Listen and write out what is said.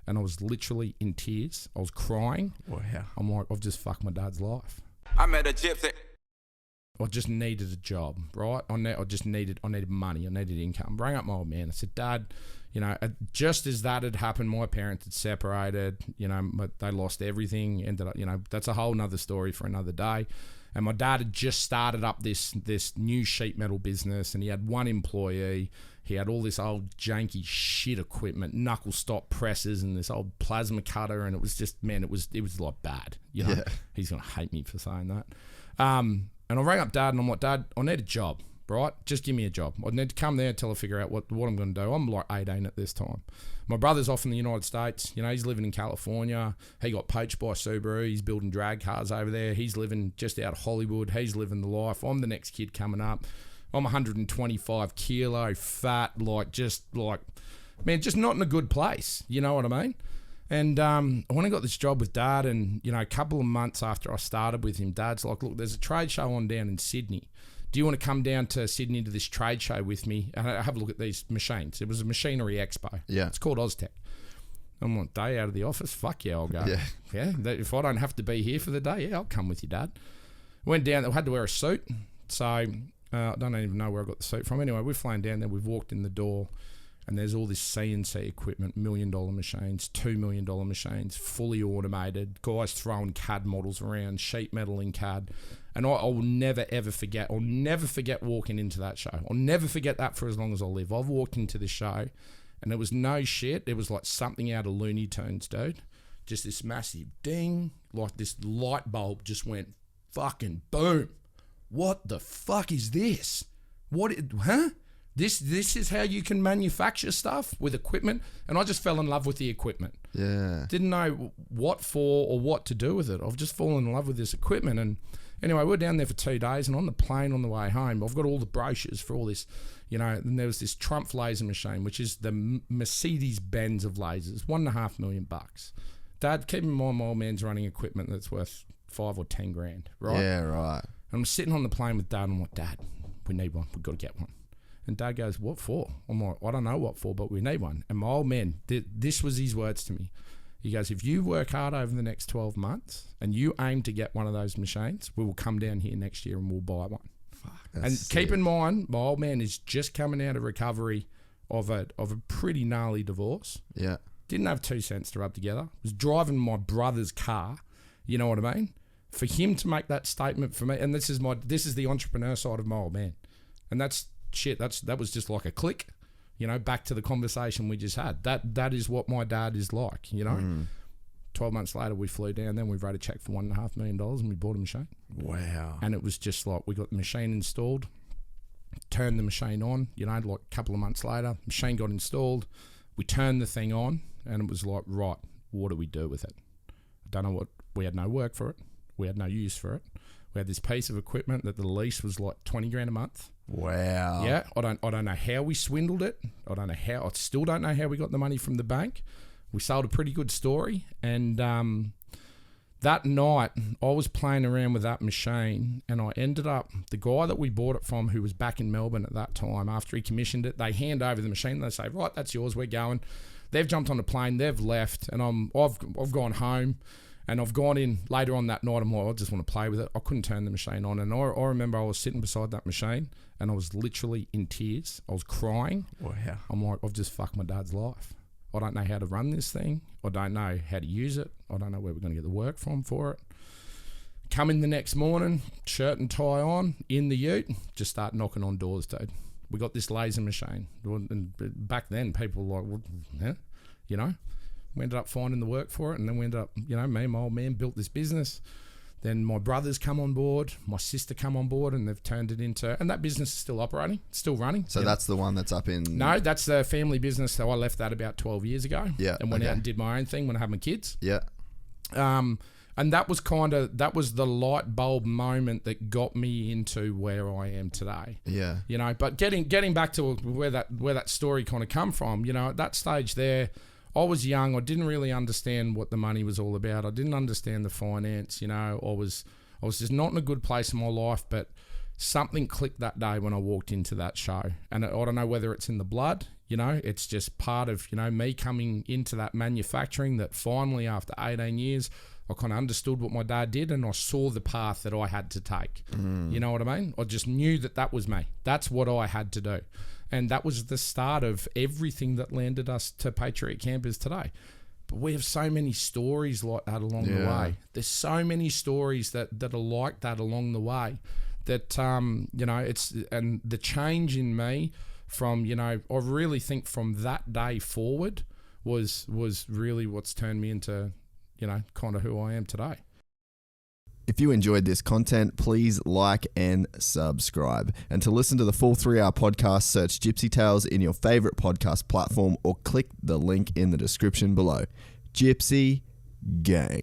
and I was literally in tears. I was crying. Wow. I'm like, I've just fucked my dad's life. I met a gypsy. I just needed a job, right? I needed money. I needed income. Rang up my old man. I said, Dad, you know, just as that had happened, my parents had separated, you know, they lost everything. Ended up, you know, that's a whole nother story for another day. And my dad had just started up this new sheet metal business, and he had one employee. He had all this old janky shit equipment, knuckle stop presses and this old plasma cutter, and it was just, man, it was like bad. You know, He's gonna hate me for saying that. And I rang up Dad, and I'm like, Dad, I need a job, right? Just give me a job. I need to come there until I figure out what I'm going to do. I'm like 18 at this time. My brother's off in the United States. You know, he's living in California. He got poached by Subaru. He's building drag cars over there. He's living just out of Hollywood. He's living the life. I'm the next kid coming up. I'm 125 kilo, fat, just not in a good place. You know what I mean? And I went and got this job with Dad, and, you know, a couple of months after I started with him, Dad's like, look, there's a trade show on down in Sydney. Do you want to come down to Sydney to this trade show with me and have a look at these machines? It was a machinery expo. Yeah. It's called Oztech. I'm like, day out of the office? Fuck yeah, I'll go. Yeah. If I don't have to be here for the day, I'll come with you, Dad. Went down, I had to wear a suit. So I don't even know where I got the suit from. Anyway, we've flown down there, we've walked in the door, and there's all this CNC equipment, $1 million machines, $2 million machines, fully automated, guys throwing CAD models around, sheet metal in CAD. And I will never, ever forget. I'll never forget walking into that show. I'll never forget that for as long as I live. I've walked into the show, and it was no shit. It was like something out of Looney Tunes, dude. Just this massive ding, like this light bulb just went fucking boom. What the fuck is this? This is how you can manufacture stuff with equipment. And I just fell in love with the equipment. Yeah. Didn't know what for or what to do with it. I've just fallen in love with this equipment. And anyway, we're down there for 2 days, and on the plane on the way home, I've got all the brochures for all this, you know, and there was this Trump laser machine, which is the Mercedes-Benz of lasers, $1.5 million. Dad, keep in mind my old man's running equipment that's worth 5 or 10 grand, right? Yeah, right. And I'm sitting on the plane with Dad, and I'm like, Dad, we need one. We've got to get one. And Dad goes, what for? I'm like, I don't know what for, but we need one. And my old man, this was his words to me. He goes, if you work hard over the next 12 months and you aim to get one of those machines, we will come down here next year and we'll buy one. Fuck, and sick. Keep in mind, my old man is just coming out of recovery of a pretty gnarly divorce. Yeah. Didn't have 2 cents to rub together. Was driving my brother's car. You know what I mean? For him to make that statement for me, and this is the entrepreneur side of my old man. And that's shit. That was just like a click. You know, back to the conversation we just had. That is what my dad is like, you know. 12 months later, we flew down, then we wrote a check for $1.5 million and we bought a machine. Wow. And it was just like, we got the machine installed, turned the machine on, you know, like a couple of months later, machine got installed, we turned the thing on, and it was like, right, what do we do with it? I don't know what, we had no work for it. We had no use for it. We had this piece of equipment that the lease was like 20 grand a month. Wow. Yeah, I don't know how we swindled it. I still don't know how we got the money from the bank. We sold a pretty good story, and that night I was playing around with that machine, and I ended up, the guy that we bought it from, who was back in Melbourne at that time, after he commissioned it, they hand over the machine, they say, right, that's yours, we're going. They've jumped on the plane, they've left, and I've gone home. And I've gone in later on that night, I'm like, I just want to play with it. I couldn't turn the machine on. And I remember I was sitting beside that machine, and I was literally in tears. I was crying. Wow. I'm like, I've just fucked my dad's life. I don't know how to run this thing. I don't know how to use it. I don't know where we're going to get the work from for it. Come in the next morning, shirt and tie on, in the ute, just start knocking on doors, dude. We got this laser machine. And back then, people were like, well, yeah, you know. We ended up finding the work for it, and then we ended up, you know, me and my old man built this business. Then my brothers come on board, my sister come on board, and they've turned it into, and that business is still operating, still running. So that's the one that's up in... No, that's the family business. So I left that about 12 years ago. Yeah. And went out and did my own thing when I had my kids. Yeah. And that was the light bulb moment that got me into where I am today. Yeah. You know, but getting back to where that story kind of come from, you know, at that stage there, I was young. I didn't really understand what the money was all about. I didn't understand the finance. You know, I was just not in a good place in my life. But something clicked that day when I walked into that show. And I don't know whether it's in the blood, you know, it's just part of, you know, me coming into that manufacturing, that finally after 18 years, I kind of understood what my dad did, and I saw the path that I had to take. You know what I mean? I just knew that that was me. That's what I had to do. And that was the start of everything that landed us to Patriot Campers today. But we have so many stories like that along the way. There's so many stories that are like that along the way that, you know, it's, and the change in me from, you know, I really think from that day forward was really what's turned me into, you know, kind of who I am today. If you enjoyed this content, please like and subscribe. And to listen to the full 3-hour podcast, search Gypsy Tales in your favorite podcast platform or click the link in the description below. Gypsy Gang.